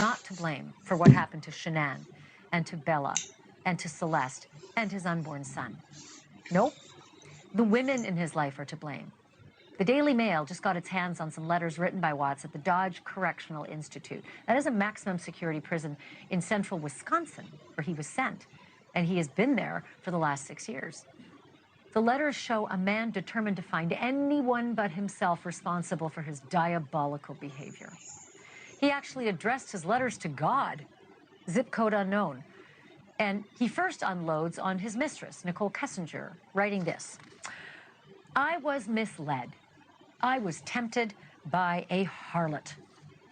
not to blame for what happened to Shanann and to Bella and to Celeste and his unborn son. Nope, the women in his life are to blame. The Daily Mail just got its hands on some letters written by Watts at the Dodge Correctional Institute. That is a maximum security prison in central Wisconsin, where he was sent, and he has been there for the last 6 years. The letters show a man determined to find anyone but himself responsible for his diabolical behavior. He actually addressed his letters to God, zip code unknown. And he first unloads on his mistress, Nicole Kessinger, writing this: I was misled. I was tempted by a harlot.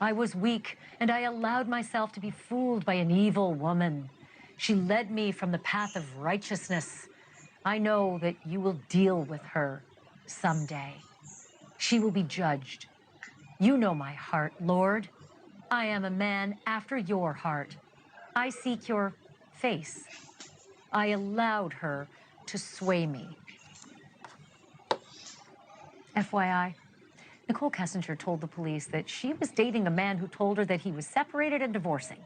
I was weak, and I allowed myself to be fooled by an evil woman. She led me from the path of righteousness. I know that you will deal with her someday. She will be judged. You know my heart, Lord. I am a man after your heart. I seek your face. I allowed her to sway me. FYI, Nicole Kessinger told the police that she was dating a man who told her that he was separated and divorcing.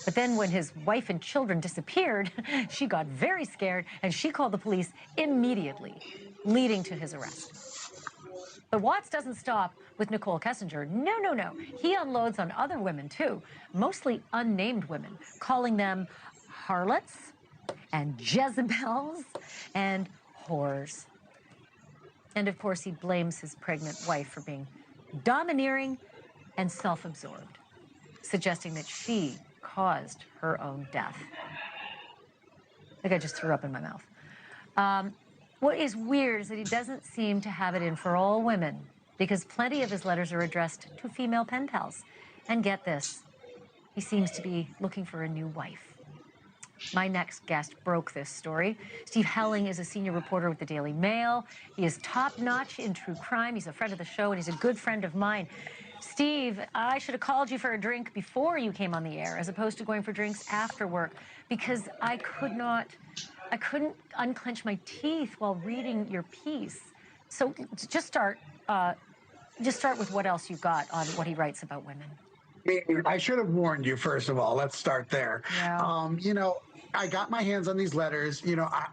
But then when his wife and children disappeared, she got very scared and she called the police immediately, leading to his arrest. But Watts doesn't stop with Nicole Kessinger. No, no, no. He unloads on other women too, mostly unnamed women, calling them harlots and Jezebels and whores. And of course, he blames his pregnant wife for being domineering and self-absorbed, suggesting that she caused her own death. I think I just threw up in my mouth. What is weird is that he doesn't seem to have it in for all women, because plenty of his letters are addressed to female pen pals. And get this, he seems to be looking for a new wife. My next guest broke this story. Steve Helling is a senior reporter with the Daily Mail. He is top-notch in true crime. He's a friend of the show, and he's a good friend of mine. Steve, I should have called you for a drink before you came on the air, as opposed to going for drinks after work, because I couldn't unclench my teeth while reading your piece. So just start with what else you got on what he writes about women. I should have warned you, first of all. Let's start there. Yeah. I got my hands on these letters.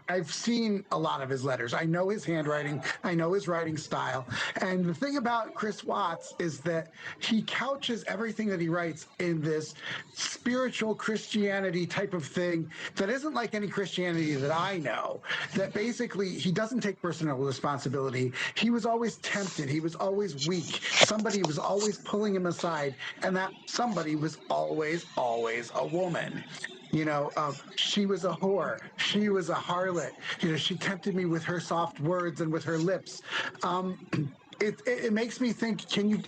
I've seen a lot of his letters. I know his handwriting. I know his writing style. And the thing about Chris Watts is that he couches everything that he writes in this spiritual Christianity type of thing that isn't like any Christianity that I know, that basically he doesn't take personal responsibility. He was always tempted. He was always weak. Somebody was always pulling him aside, and that somebody was always a woman. She was a whore. She was a harlot. She tempted me with her soft words and with her lips. It makes me think, can you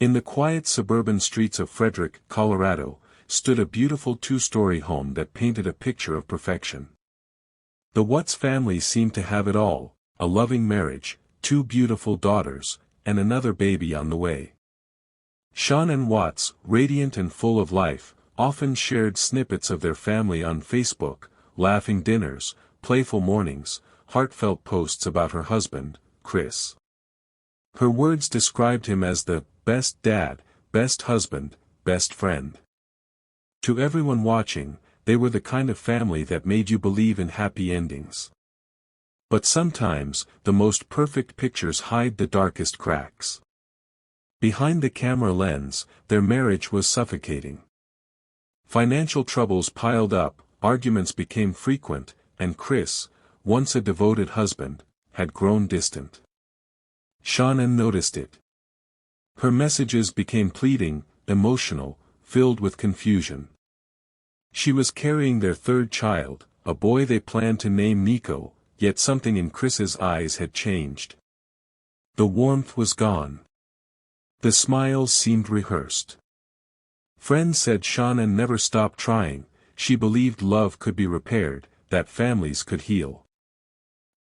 In the quiet suburban streets of Frederick, Colorado, stood a beautiful two-story home that painted a picture of perfection. The Watts family seemed to have it all: a loving marriage, 2 beautiful daughters, and another baby on the way. Shanann Watts, radiant and full of life, often shared snippets of their family on Facebook, laughing dinners, playful mornings, heartfelt posts about her husband, Chris. Her words described him as the best dad, best husband, best friend. To everyone watching, they were the kind of family that made you believe in happy endings. But sometimes, the most perfect pictures hide the darkest cracks. Behind the camera lens, their marriage was suffocating. Financial troubles piled up, arguments became frequent, and Chris, once a devoted husband, had grown distant. Shanann noticed it. Her messages became pleading, emotional, filled with confusion. She was carrying their 3rd child, a boy they planned to name Nico, yet something in Chris's eyes had changed. The warmth was gone. The smiles seemed rehearsed. Friends said Shanann never stopped trying. She believed love could be repaired, that families could heal.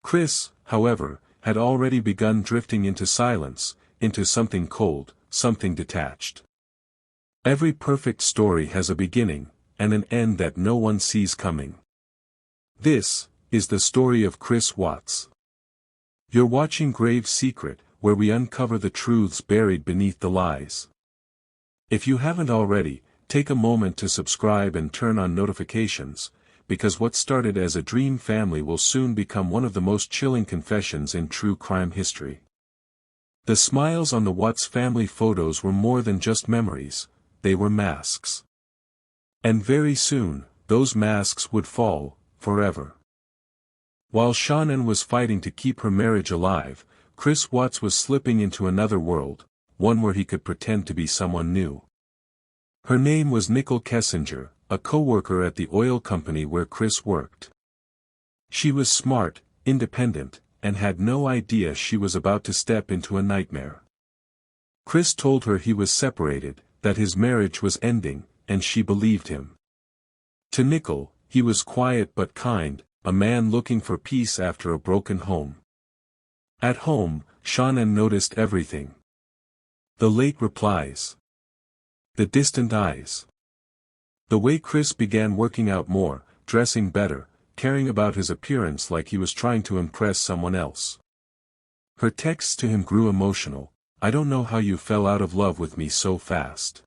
Chris, however, had already begun drifting into silence, into something cold, something detached. Every perfect story has a beginning, and an end that no one sees coming. This is the story of Chris Watts. You're watching Grave Secret, where we uncover the truths buried beneath the lies. If you haven't already, take a moment to subscribe and turn on notifications, because what started as a dream family will soon become one of the most chilling confessions in true crime history. The smiles on the Watts family photos were more than just memories, they were masks. And very soon, those masks would fall, forever. While Shannon was fighting to keep her marriage alive, Chris Watts was slipping into another world, one where he could pretend to be someone new. Her name was Nicole Kessinger, a co-worker at the oil company where Chris worked. She was smart, independent, and had no idea she was about to step into a nightmare. Chris told her he was separated, that his marriage was ending, and she believed him. To Nicole, he was quiet but kind, a man looking for peace after a broken home. At home, Shannon noticed everything. The late replies. The distant eyes. The way Chris began working out more, dressing better, caring about his appearance like he was trying to impress someone else. Her texts to him grew emotional. I don't know how you fell out of love with me so fast.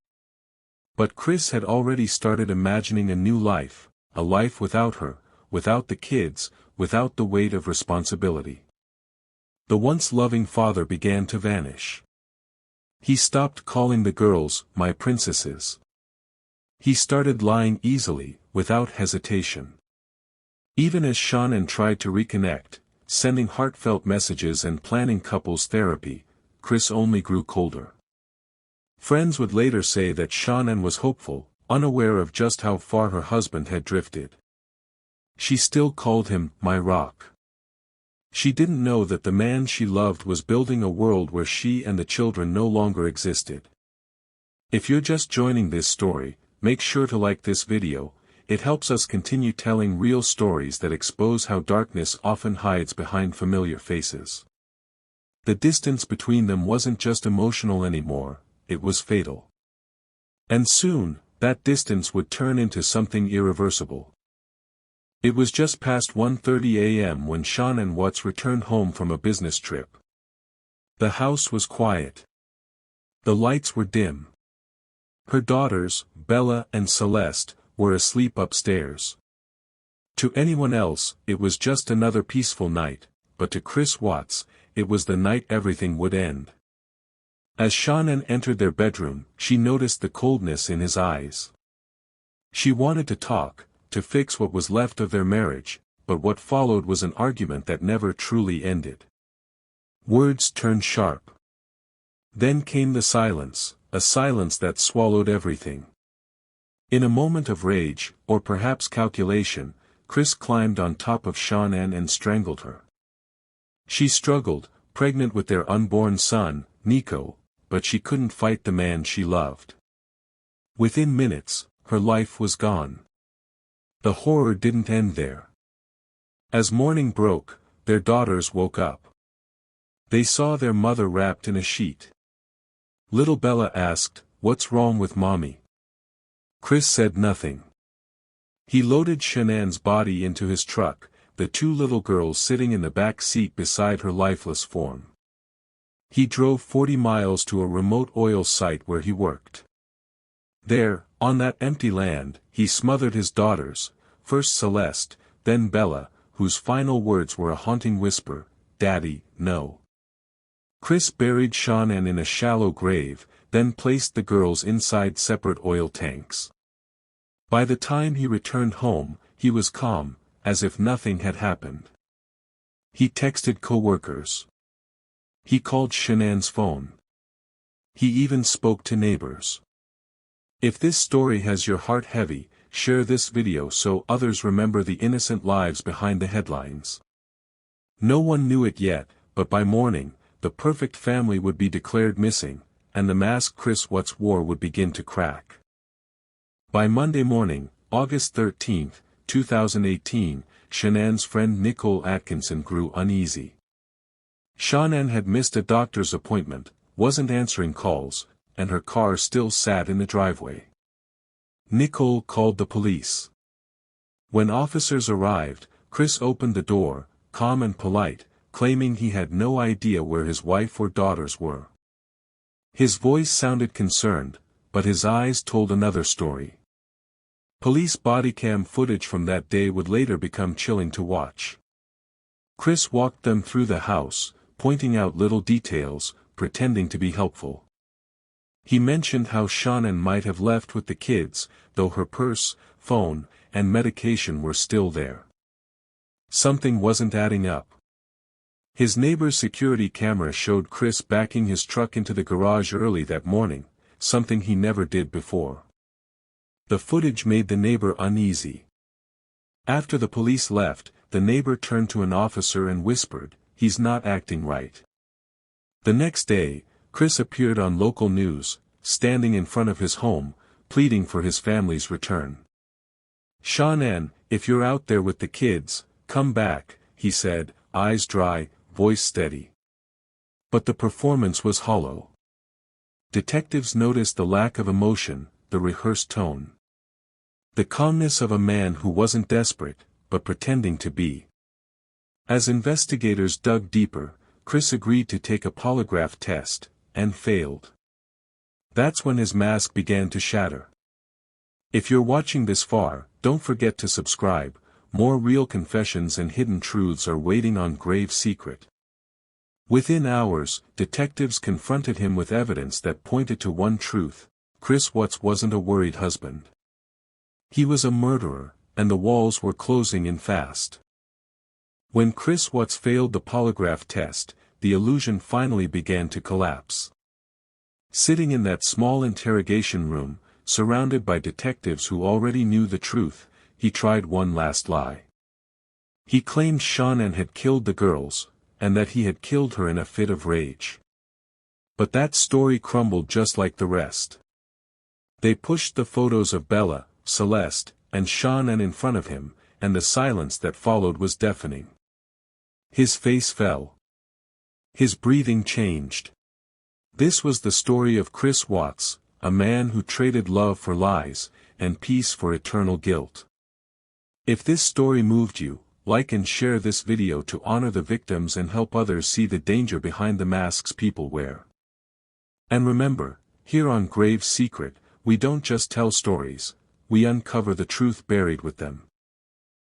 But Chris had already started imagining a new life, a life without her, without the kids, without the weight of responsibility. The once loving father began to vanish. He stopped calling the girls, my princesses. He started lying easily, without hesitation. Even as Shannon tried to reconnect, sending heartfelt messages and planning couples therapy, Chris only grew colder. Friends would later say that Shannon was hopeful, unaware of just how far her husband had drifted. She still called him, my rock. She didn't know that the man she loved was building a world where she and the children no longer existed. If you're just joining this story, make sure to like this video. It helps us continue telling real stories that expose how darkness often hides behind familiar faces. The distance between them wasn't just emotional anymore, it was fatal. And soon, that distance would turn into something irreversible. It was just past 1:30 a.m. when Shannon Watts returned home from a business trip. The house was quiet. The lights were dim. Her daughters, Bella and Celeste, were asleep upstairs. To anyone else, it was just another peaceful night, but to Chris Watts, it was the night everything would end. As Shannon entered their bedroom, she noticed the coldness in his eyes. She wanted to talk, to fix what was left of their marriage, but what followed was an argument that never truly ended. Words turned sharp. Then came the silence, a silence that swallowed everything. In a moment of rage, or perhaps calculation, Chris climbed on top of Shannon and strangled her. She struggled, pregnant with their unborn son, Nico, but she couldn't fight the man she loved. Within minutes, her life was gone. The horror didn't end there. As morning broke, their daughters woke up. They saw their mother wrapped in a sheet. Little Bella asked, "What's wrong with Mommy?" Chris said nothing. He loaded Shannon's body into his truck, the two little girls sitting in the back seat beside her lifeless form. He drove 40 miles to a remote oil site where he worked. There, on that empty land, he smothered his daughters, first Celeste, then Bella, whose final words were a haunting whisper, "Daddy, no." Chris buried Shannon in a shallow grave, then placed the girls inside separate oil tanks. By the time he returned home, he was calm, as if nothing had happened. He texted co-workers. He called Shannon's phone. He even spoke to neighbors. If this story has your heart heavy, share this video so others remember the innocent lives behind the headlines. No one knew it yet, but by morning, the perfect family would be declared missing, and the mask Chris Watts wore would begin to crack. By Monday morning, August 13, 2018, Shannon's friend Nicole Atkinson grew uneasy. Shannon had missed a doctor's appointment, wasn't answering calls, and her car still sat in the driveway. Nicole called the police. When officers arrived, Chris opened the door, calm and polite, claiming he had no idea where his wife or daughters were. His voice sounded concerned, but his eyes told another story. Police body cam footage from that day would later become chilling to watch. Chris walked them through the house, pointing out little details, pretending to be helpful. He mentioned how Shannon might have left with the kids, though her purse, phone, and medication were still there. Something wasn't adding up. His neighbor's security camera showed Chris backing his truck into the garage early that morning, something he never did before. The footage made the neighbor uneasy. After the police left, the neighbor turned to an officer and whispered, "He's not acting right." The next day, Chris appeared on local news, standing in front of his home, pleading for his family's return. "Shannon, if you're out there with the kids, come back," he said, eyes dry, voice steady. But the performance was hollow. Detectives noticed the lack of emotion, the rehearsed tone. The calmness of a man who wasn't desperate, but pretending to be. As investigators dug deeper, Chris agreed to take a polygraph test, and failed. That's when his mask began to shatter. If you're watching this far, don't forget to subscribe. More real confessions and hidden truths are waiting on Grave Secret. Within hours, detectives confronted him with evidence that pointed to one truth: Chris Watts wasn't a worried husband. He was a murderer, and the walls were closing in fast. When Chris Watts failed the polygraph test, the illusion finally began to collapse. Sitting in that small interrogation room, surrounded by detectives who already knew the truth, he tried one last lie. He claimed Shannon had killed the girls, and that he had killed her in a fit of rage. But that story crumbled just like the rest. They pushed the photos of Bella, Celeste, and Shannon in front of him, and the silence that followed was deafening. His face fell. His breathing changed. This was the story of Chris Watts, a man who traded love for lies, and peace for eternal guilt. If this story moved you, like and share this video to honor the victims and help others see the danger behind the masks people wear. And remember, here on Grave Secret, we don't just tell stories, we uncover the truth buried with them.